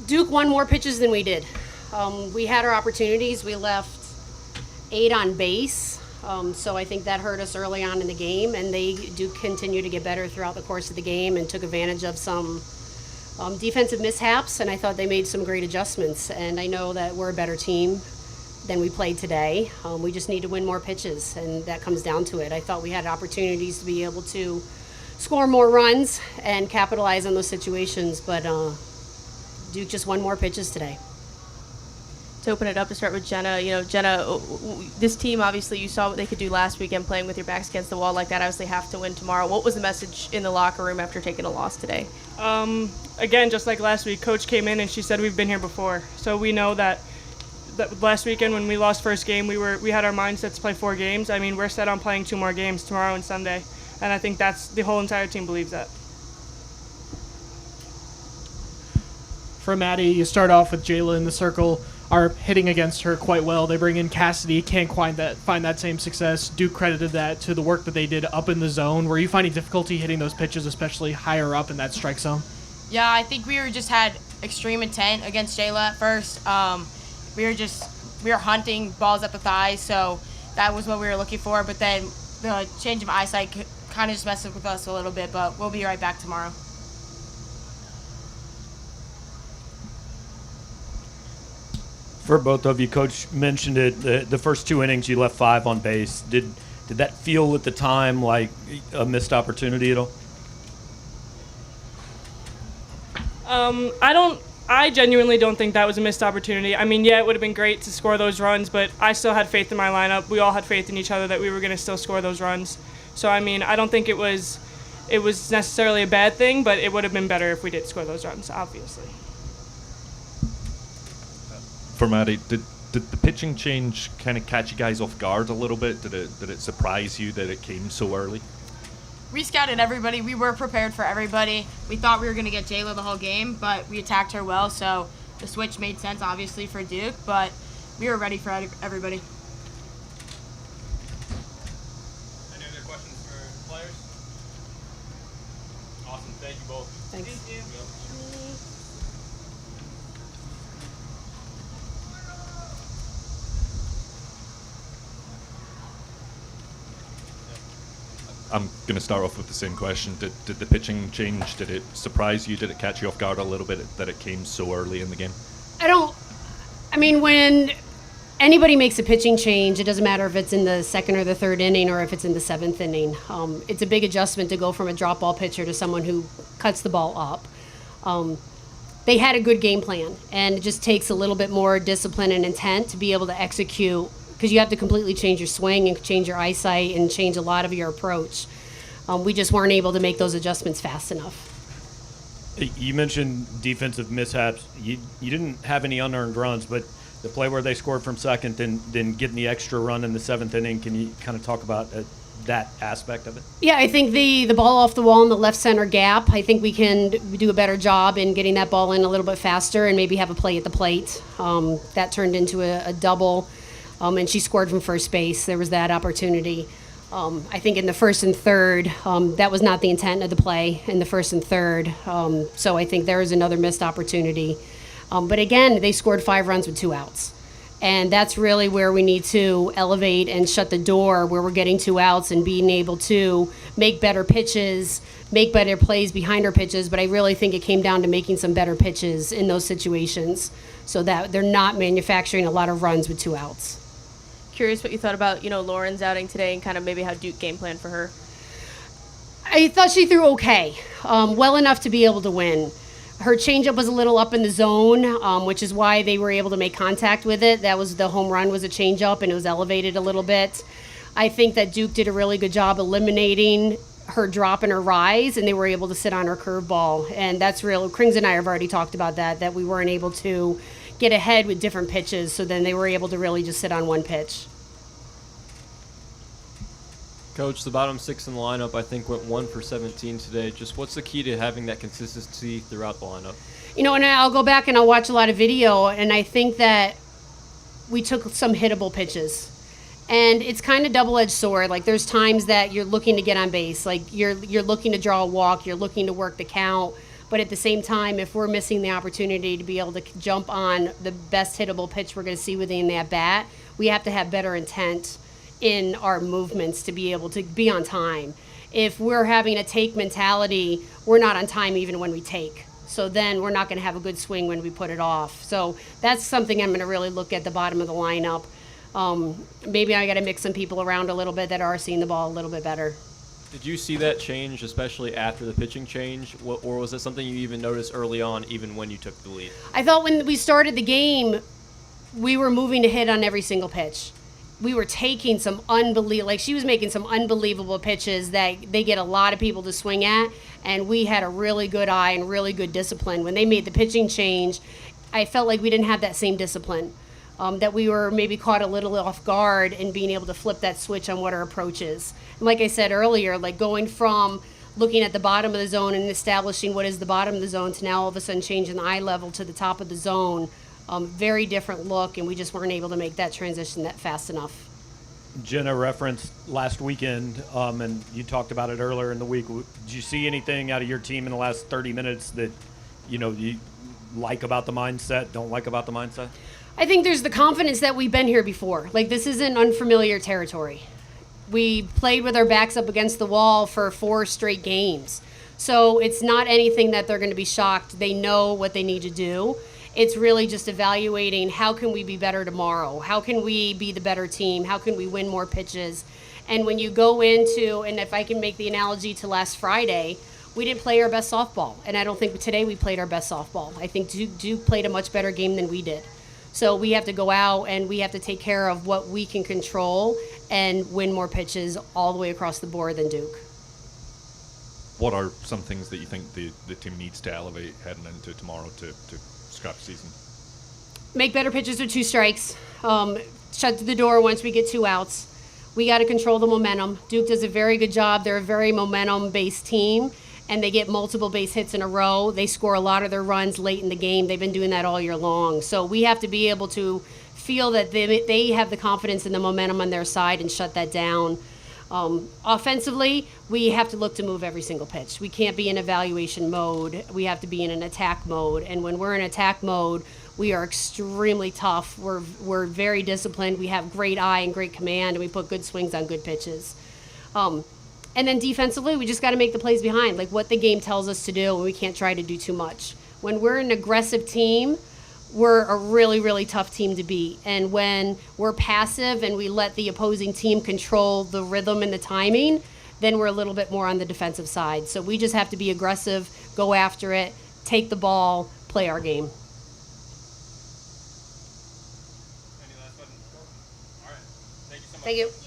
Duke won more pitches than we did. We had our opportunities. We left 8 on base. So I think that hurt us early on in the game, and they do continue to get better throughout the course of the game and took advantage of some defensive mishaps, and I thought they made some great adjustments. And I know that we're a better team than we played today. We just need to win more pitches, and that comes down to it. I thought we had opportunities to be able to score more runs and capitalize on those situations, but Duke just won more pitches today. To open it up, to start with Jenna, Jenna, this team, obviously you saw what they could do last weekend playing with your backs against the wall like that. Obviously have to win tomorrow. What was the message in the locker room after taking a loss today? Again, just like last week, Coach came in and she said we've been here before. So we know that last weekend when we lost first game, we had our mindset to play 4 games. I mean, we're set on playing 2 more games tomorrow and Sunday. And I think that's the whole entire team believes that. For Maddie, you start off with Jayla in the circle, are hitting against her quite well. They bring in Cassidy, can't quite find that same success. Duke credited that to the work that they did up in the zone. Were you finding difficulty hitting those pitches, especially higher up in that strike zone? Yeah, I think we just had extreme intent against Jayla at first. We were hunting balls at the thighs, so that was what we were looking for. But then the change of eyesight kind of just messed with us a little bit, but we'll be right back tomorrow. For both of you, Coach mentioned it, the first 2 innings you left 5 on base. Did that feel at the time like a missed opportunity at all? I genuinely don't think that was a missed opportunity. I mean, yeah, it would have been great to score those runs, but I still had faith in my lineup. We all had faith in each other that we were going to still score those runs. So, I mean, I don't think it was necessarily a bad thing, but it would have been better if we did score those runs, obviously. For Maddie, did the pitching change kind of catch you guys off guard a little bit? Did it surprise you that it came so early? We scouted everybody. We were prepared for everybody. We thought we were going to get Jayla the whole game, but we attacked her well, so the switch made sense, obviously, for Duke, but we were ready for everybody. Any other questions for players? Awesome. Thank you both. Thanks. Thank you. I'm going to start off with the same question. Did the pitching change, did it surprise you? Did it catch you off guard a little bit that it came so early in the game? When anybody makes a pitching change, it doesn't matter if it's in the 2nd or the 3rd inning or if it's in the 7th inning. It's a big adjustment to go from a drop ball pitcher to someone who cuts the ball up. They had a good game plan, and it just takes a little bit more discipline and intent to be able to execute, because you have to completely change your swing and change your eyesight and change a lot of your approach. We just weren't able to make those adjustments fast enough. You mentioned defensive mishaps. You didn't have any unearned runs, but the play where they scored from second, then getting the extra run in the 7th inning, can you kind of talk about that aspect of it? Yeah, I think the ball off the wall in the left center gap, I think we can do a better job in getting that ball in a little bit faster and maybe have a play at the plate. That turned into a double. And she scored from first base. There was that opportunity. I think in the 1st and 3rd, that was not the intent of the play in the 1st and 3rd. So I think there is another missed opportunity. But again, they scored 5 runs with 2 outs. And that's really where we need to elevate and shut the door, where we're getting 2 outs and being able to make better pitches, make better plays behind our pitches. But I really think it came down to making some better pitches in those situations so that they're not manufacturing a lot of runs with 2 outs. Curious what you thought about, Lauren's outing today and kind of maybe how Duke game planned for her. I thought she threw okay, well enough to be able to win. Her changeup was a little up in the zone, which is why they were able to make contact with it. That was the home run, was a changeup, and it was elevated a little bit. I think that Duke did a really good job eliminating her drop and her rise, and they were able to sit on her curveball. And that's real. Krings and I have already talked about that we weren't able to get ahead with different pitches, so then they were able to really just sit on one pitch. Coach, the bottom 6 in the lineup, I think, went 1 for 17 today. Just what's the key to having that consistency throughout the lineup? And I'll go back and I'll watch a lot of video, and I think that we took some hittable pitches. And it's kind of double-edged sword. Like, there's times that you're looking to get on base. Like, you're looking to draw a walk. You're looking to work the count. But at the same time, if we're missing the opportunity to be able to jump on the best hittable pitch we're going to see within that bat, we have to have better intent in our movements to be able to be on time. If we're having a take mentality, we're not on time even when we take. So then we're not going to have a good swing when we put it off. So that's something I'm going to really look at the bottom of the lineup. Maybe I got to mix some people around a little bit that are seeing the ball a little bit better. Did you see that change, especially after the pitching change, or was it something you even noticed early on, even when you took the lead? I thought when we started the game, we were moving to hit on every single pitch. We were taking some she was making some unbelievable pitches that they get a lot of people to swing at, and we had a really good eye and really good discipline. When they made the pitching change, I felt like we didn't have that same discipline, that we were maybe caught a little off guard in being able to flip that switch on what our approach is. And like I said earlier, like going from looking at the bottom of the zone and establishing what is the bottom of the zone to now all of a sudden changing the eye level to the top of the zone, very different look, and we just weren't able to make that transition that fast enough. Jenna referenced last weekend, and you talked about it earlier in the week. Did you see anything out of your team in the last 30 minutes that, you like about the mindset, don't like about the mindset? I think there's the confidence that we've been here before. Like, this isn't unfamiliar territory. We played with our backs up against the wall for 4 straight games. So it's not anything that they're going to be shocked. They know what they need to do. It's really just evaluating how can we be better tomorrow? How can we be the better team? How can we win more pitches? And when you go into, and if I can make the analogy to last Friday, we didn't play our best softball. And I don't think today we played our best softball. I think Duke played a much better game than we did. So we have to go out and we have to take care of what we can control and win more pitches all the way across the board than Duke. What are some things that you think the team needs to elevate heading into tomorrow to scrap season? Make better pitches with 2 strikes. Shut the door once we get 2 outs. We got to control the momentum. Duke does a very good job. They're a very momentum-based team, and they get multiple base hits in a row. They score a lot of their runs late in the game. They've been doing that all year long. So we have to be able to feel that they have the confidence and the momentum on their side and shut that down. Offensively, we have to look to move every single pitch. We can't be in evaluation mode. We have to be in an attack mode. And when we're in attack mode, we are extremely tough. We're very disciplined. We have great eye and great command, and we put good swings on good pitches. And then defensively, we just got to make the plays behind, like what the game tells us to do, and we can't try to do too much. When we're an aggressive team, we're a really, really tough team to beat. And when we're passive and we let the opposing team control the rhythm and the timing, then we're a little bit more on the defensive side. So we just have to be aggressive, go after it, take the ball, play our game. Any last questions? All right. Thank you so much. Thank you.